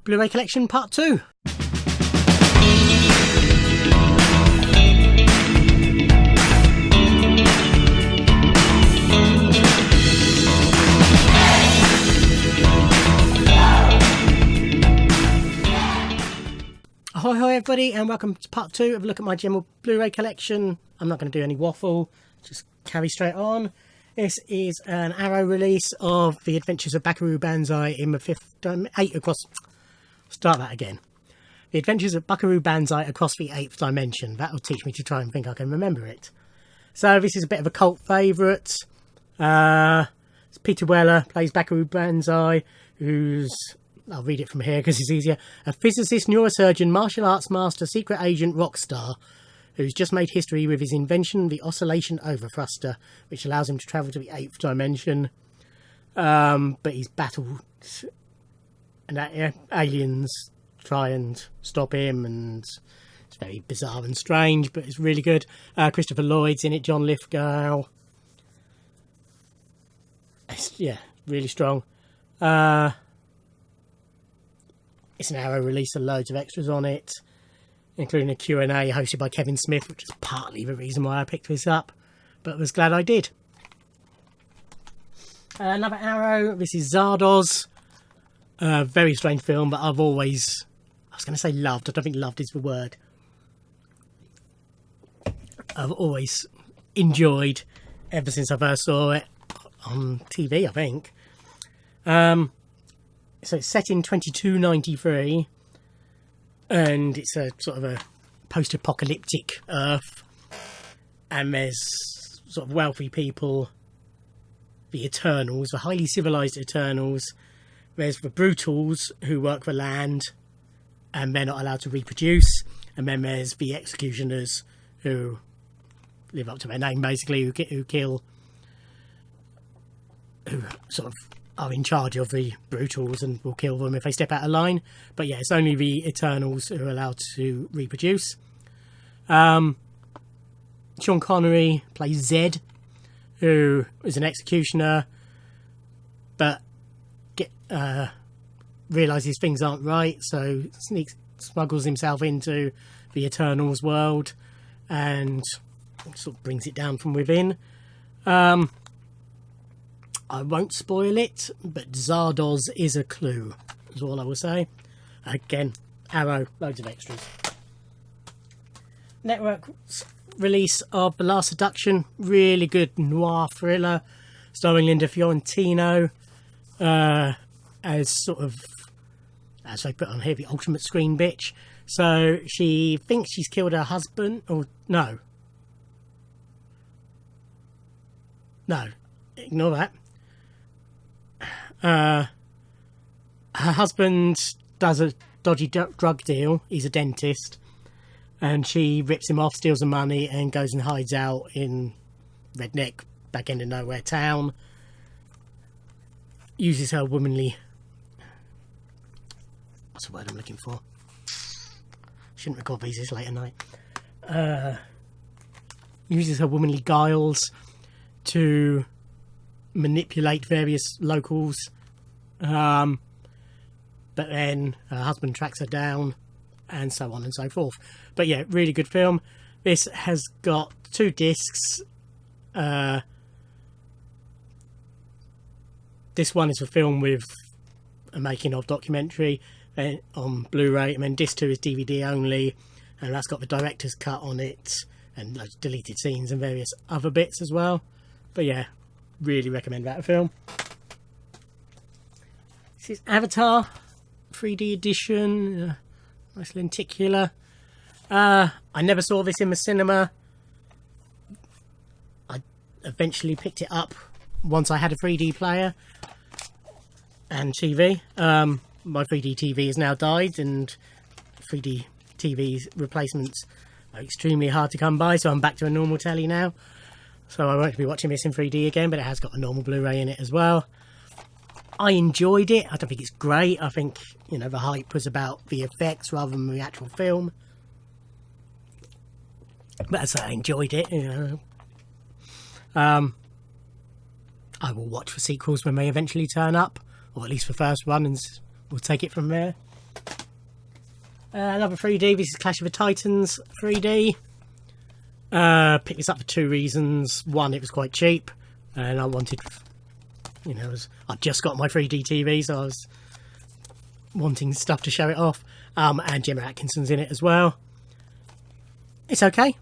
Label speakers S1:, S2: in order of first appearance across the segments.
S1: Blu-ray Collection Part 2. Hi everybody, and welcome to part 2 of a look at my general Blu-ray collection. I'm not going to do any waffle, just carry straight on. This is an Arrow release of The Adventures of Buckaroo Banzai in the Start that again. The Adventures of Buckaroo Banzai across the 8th dimension. That'll teach me to try and think I can remember it. So this is a bit of a cult favourite. Peter Weller plays Buckaroo Banzai, who's... I'll read it from here because it's easier. A physicist, neurosurgeon, martial arts master, secret agent, rock star, who's just made history with his invention, the oscillation overthruster, which allows him to travel to the 8th dimension. But he's battled, and aliens try and stop him, and it's very bizarre and strange, but it's really good. Christopher Lloyd's in it, John Lithgow. Yeah, really strong. It's an Arrow release, and loads of extras on it, including a Q&A hosted by Kevin Smith, which is partly the reason why I picked this up, but was glad I did. Another Arrow, this is Zardoz. Very strange film, but I've always, I was going to say loved, I don't think loved is the word. I've always enjoyed, ever since I first saw it on TV, I think. So it's set in 2293, and it's a sort of a post-apocalyptic Earth, and there's sort of wealthy people, the Eternals, the highly civilized Eternals. There's the Brutals, who work the land, and they're not allowed to reproduce. And then there's the Executioners, who live up to their name, basically, who sort of are in charge of the Brutals and will kill them if they step out of line. But yeah, it's only the Eternals who are allowed to reproduce. Sean Connery plays Zed, who is an executioner, but realises things aren't right, so smuggles himself into the Eternals world and sort of brings it down from within. I won't spoil it, but Zardoz is a clue, is all I will say. Again, Arrow, loads of extras. Network's release of The Last Seduction, really good noir thriller, starring Linda Fiorentino, as sort of, as they put on here, the ultimate screen bitch. So she thinks she's killed her husband, or no, ignore that. Her husband does a dodgy drug deal. He's a dentist, and she rips him off, steals the money, and goes and hides out in redneck back end of nowhere town. Uses her womanly, what's the word I'm looking for? Shouldn't record these this late at night. Uses her womanly guiles to manipulate various locals, but then her husband tracks her down, and so on and so forth. But yeah, really good film. This has got 2 discs. This one is a film with a making of documentary on Blu-ray, and then disc 2 is DVD only, and that's got the director's cut on it and loads of deleted scenes and various other bits as well. But yeah, really recommend that film. This is Avatar 3D edition, nice lenticular. I never saw this in the cinema. I eventually picked it up once I had a 3D player and TV. My 3D TV has now died, and 3D TV replacements are extremely hard to come by, so I'm back to a normal telly now. So I won't be watching this in 3D again, but it has got a normal Blu-ray in it as well. I enjoyed it. I don't think it's great. I think, you know, the hype was about the effects rather than the actual film. But as I say, I enjoyed it, you know. I will watch for sequels when they eventually turn up, or at least the first one, and we'll take it from there. Another 3D. This is Clash of the Titans 3D. Picked this up for two reasons. One, it was quite cheap, and I wanted, you know, I'd just got my 3D TV, so I was wanting stuff to show it off. And Gemma Atkinson's in it as well. It's okay.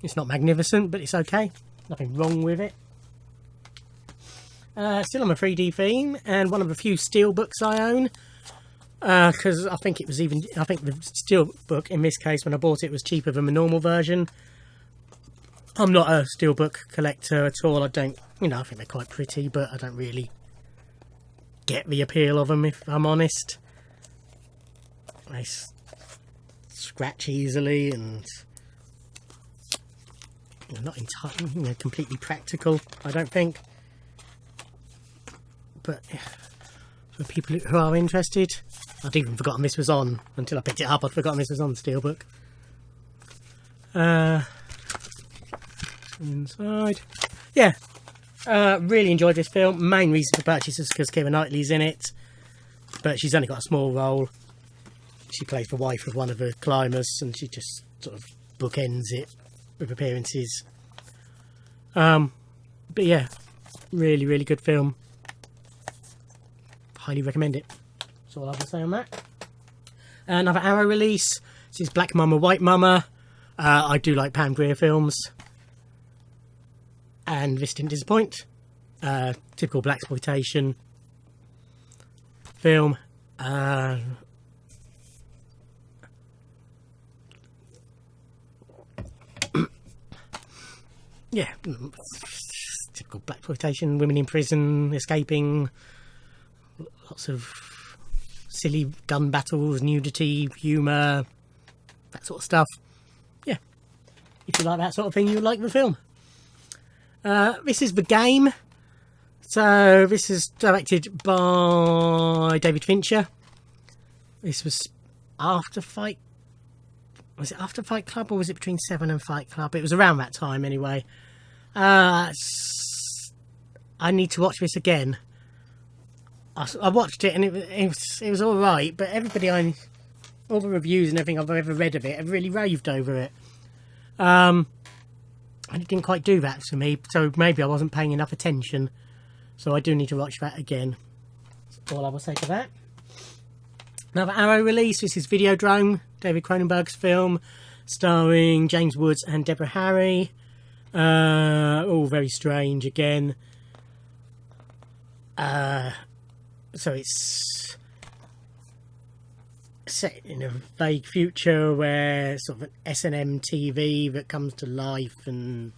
S1: It's not magnificent, but it's okay. Nothing wrong with it. Still on a 3D theme, and one of the few steelbooks I own. Because I think the steelbook in this case, when I bought it, was cheaper than the normal version. I'm not a steelbook collector at all. I don't, you know, I think they're quite pretty, but I don't really get the appeal of them, if I'm honest. They scratch easily, and they're not entirely, you know, completely practical, I don't think. But for people who are interested, I'd even forgotten this was on until I picked it up. I'd forgotten this was on Steelbook. Inside, yeah, really enjoyed this film. Main reason for purchase is because Keira Knightley's in it, but she's only got a small role. She plays the wife of one of the climbers, and she just sort of bookends it with appearances. But yeah, really, really good film. Highly recommend it. That's all I have to say on that. Another Arrow release. This is Black Mama, White Mama. I do like Pam Grier films, and this didn't disappoint. Typical blaxploitation film. Yeah, typical blaxploitation. Women in prison, escaping. Lots of silly gun battles, nudity, humour, that sort of stuff. Yeah, if you like that sort of thing, you'll like the film. This is The Game. So this is directed by David Fincher. This was after Fight... Was it after Fight Club, or was it between Seven and Fight Club? It was around that time anyway. I need to watch this again. I watched it, and it was all right, but all the reviews and everything I've ever read of it have really raved over it. And it didn't quite do that to me, so maybe I wasn't paying enough attention. So I do need to watch that again. That's all I will say to that. Another Arrow release. This is Videodrome, David Cronenberg's film, starring James Woods and Deborah Harry. All very strange again. So it's set in a vague future where sort of an S&M TV that comes to life, and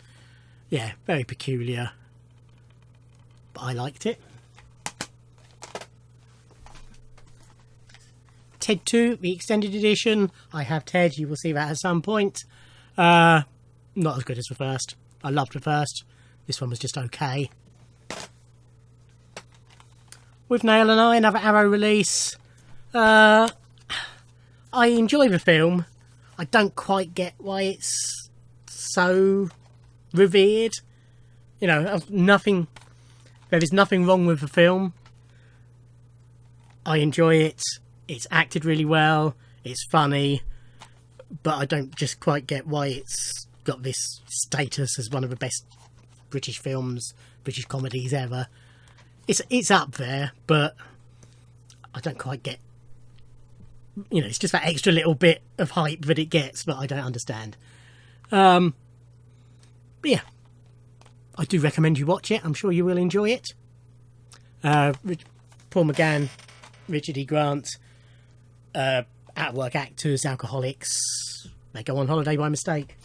S1: yeah, very peculiar. But I liked it. Ted 2, the extended edition. I have Ted, you will see that at some point. Not as good as the first. I loved the first. This one was just okay. With Nail and I, another Arrow release. I enjoy the film. I don't quite get why it's so revered. You know, there is nothing wrong with the film. I enjoy it. It's acted really well. It's funny. But I don't just quite get why it's got this status as one of the best British films, British comedies ever. It's up there, but I don't quite get, you know, it's just that extra little bit of hype that it gets, but I don't understand. But yeah, I do recommend you watch it. I'm sure you will enjoy it. Paul McGann, Richard E. Grant, out-of-work actors, alcoholics, they go on holiday by mistake.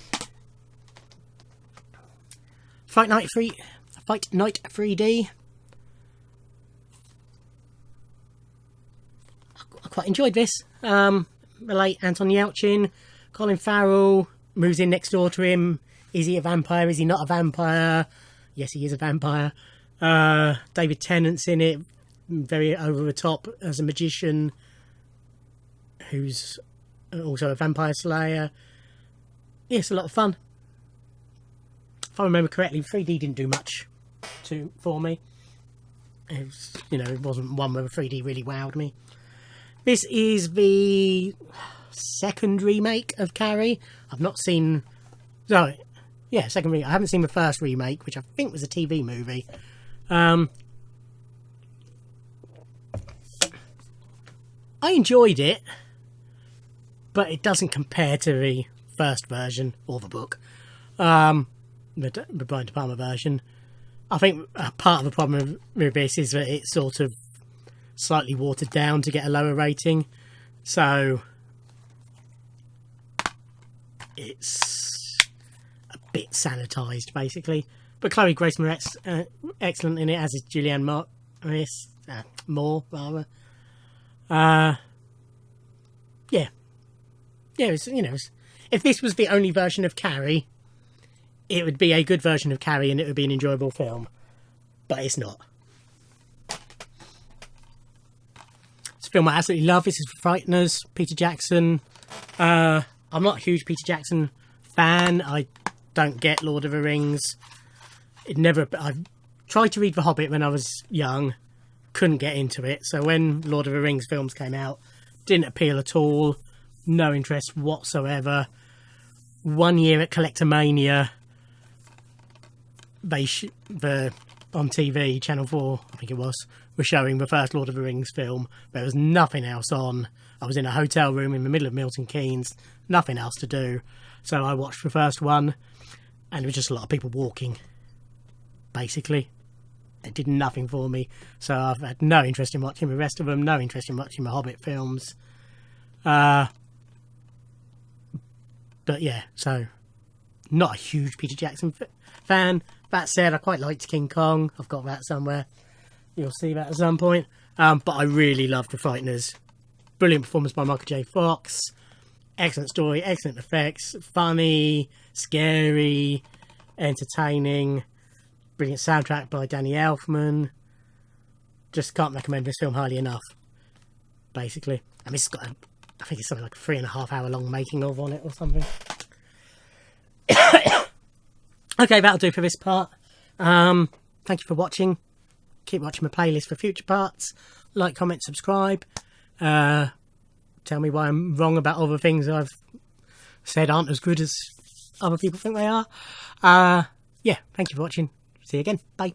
S1: Fight Night 3D. I quite enjoyed this. The late Anton Yelchin, Colin Farrell moves in next door to him. Is he a vampire? Is he not a vampire? Yes, he is a vampire. David Tennant's in it, very over the top as a magician who's also a vampire slayer. Yeah, it's a lot of fun. If I remember correctly, 3D didn't do much for me. It was, you know, it wasn't one where 3D really wowed me. This is the second remake of Carrie. I've not seen... Sorry, yeah, second remake. I haven't seen the first remake, which I think was a TV movie. I enjoyed it, but it doesn't compare to the first version or the book, the Brian De Palma version. I think part of the problem with this is that it's sort of slightly watered down to get a lower rating, so it's a bit sanitised, basically. But Chloe Grace Moretz excellent in it, as is Julianne Moore, rather. Yeah, it's, you know, if this was the only version of Carrie, it would be a good version of Carrie and it would be an enjoyable film, but it's not. It's a film I absolutely love. This is Frighteners, Peter Jackson. I'm not a huge Peter Jackson fan. I don't get Lord of the Rings. I tried to read The Hobbit when I was young, couldn't get into it. So when Lord of the Rings films came out, didn't appeal at all. No interest whatsoever. One year at Collectomania, on TV, Channel 4, I think it was, were showing the first Lord of the Rings film. There was nothing else on. I was in a hotel room in the middle of Milton Keynes, nothing else to do. So I watched the first one, and it was just a lot of people walking, basically. It did nothing for me. So I've had no interest in watching the rest of them, no interest in watching the Hobbit films. But yeah, so not a huge Peter Jackson fan. That said, I quite liked King Kong. I've got that somewhere. You'll see that at some point. But I really loved The Frighteners. Brilliant performance by Michael J. Fox. Excellent story, excellent effects. Funny, scary, entertaining. Brilliant soundtrack by Danny Elfman. Just can't recommend this film highly enough, basically. I mean, it's got, I think it's something like a 3.5 hour long making of on it or something. Okay, that'll do for this part. Thank you for watching. Keep watching my playlist for future parts. Like, comment, subscribe. Tell me why I'm wrong about other things I've said aren't as good as other people think they are. Yeah, thank you for watching. See you again. Bye.